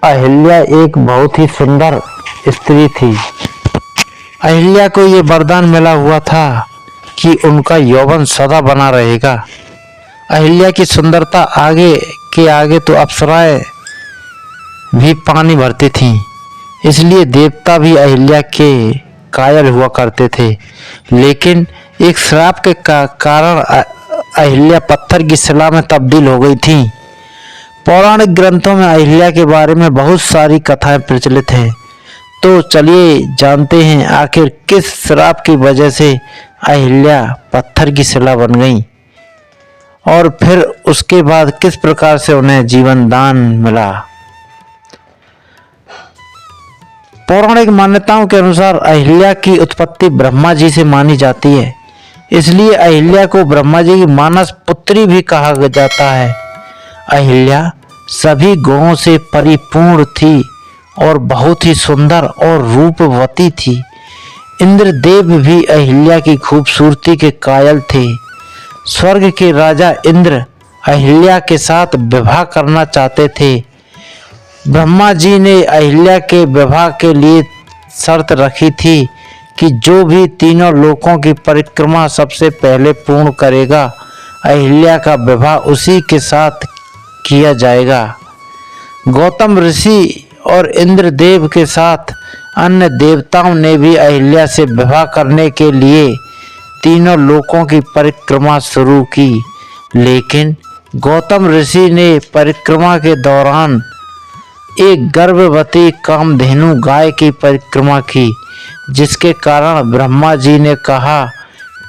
अहिल्या एक बहुत ही सुंदर स्त्री थी। अहिल्या को ये वरदान मिला हुआ था कि उनका यौवन सदा बना रहेगा। अहिल्या की सुंदरता आगे के आगे तो अप्सराएं भी पानी भरती थीं, इसलिए देवता भी अहिल्या के कायल हुआ करते थे। लेकिन एक श्राप के कारण अहिल्या पत्थर की शिला में तब्दील हो गई थी। पौराणिक ग्रंथों में अहिल्या के बारे में बहुत सारी कथाएं प्रचलित हैं। तो चलिए जानते हैं आखिर किस श्राप की वजह से अहिल्या पत्थर की शिला बन गई और फिर उसके बाद किस प्रकार से उन्हें जीवन दान मिला। पौराणिक मान्यताओं के अनुसार अहिल्या की उत्पत्ति ब्रह्मा जी से मानी जाती है, इसलिए अहिल्या को ब्रह्मा जी की मानस पुत्री भी कहा जाता है। अहिल्या सभी गुणों से परिपूर्ण थी और बहुत ही सुंदर और रूपवती थी। इंद्रदेव भी अहिल्या की खूबसूरती के कायल थे। स्वर्ग के राजा इंद्र अहिल्या के साथ विवाह करना चाहते थे। ब्रह्मा जी ने अहिल्या के विवाह के लिए शर्त रखी थी कि जो भी तीनों लोकों की परिक्रमा सबसे पहले पूर्ण करेगा, अहिल्या का विवाह उसी के साथ किया जाएगा। गौतम ऋषि और इंद्रदेव के साथ अन्य देवताओं ने भी अहिल्या से विवाह करने के लिए तीनों लोकों की परिक्रमा शुरू की। लेकिन गौतम ऋषि ने परिक्रमा के दौरान एक गर्भवती कामधेनु गाय की परिक्रमा की, जिसके कारण ब्रह्मा जी ने कहा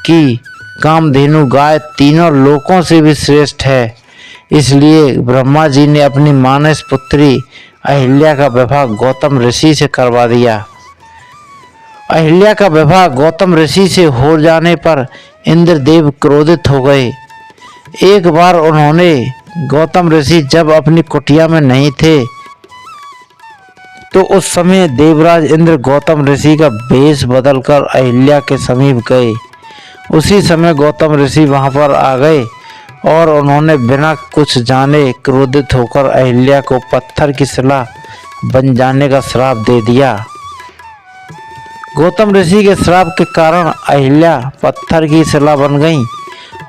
कि कामधेनु गाय तीनों लोकों से भी श्रेष्ठ है। इसलिए ब्रह्मा जी ने अपनी मानस पुत्री अहिल्या का विवाह गौतम ऋषि से करवा दिया। अहिल्या का विवाह गौतम ऋषि से हो जाने पर इंद्रदेव क्रोधित हो गए। एक बार उन्होंने गौतम ऋषि जब अपनी कुटिया में नहीं थे तो उस समय देवराज इंद्र गौतम ऋषि का वेश बदलकर अहिल्या के समीप गए। उसी समय गौतम ऋषि वहां पर आ गए और उन्होंने बिना कुछ जाने क्रोधित होकर अहिल्या को पत्थर की शिला बन जाने का श्राप दे दिया। गौतम ऋषि के श्राप के कारण अहिल्या पत्थर की शिला बन गई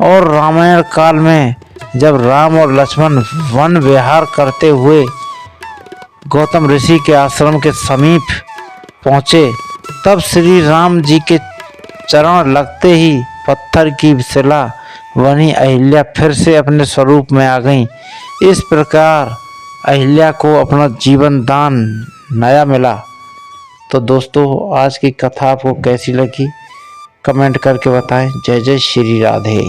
और रामायण काल में जब राम और लक्ष्मण वन विहार करते हुए गौतम ऋषि के आश्रम के समीप पहुँचे, तब श्री राम जी के चरण लगते ही पत्थर की शिला बनी अहिल्या फिर से अपने स्वरूप में आ गई। इस प्रकार अहिल्या को अपना जीवन दान नया मिला। तो दोस्तों, आज की कथा आपको कैसी लगी कमेंट करके बताएं। जय जय श्री राधे।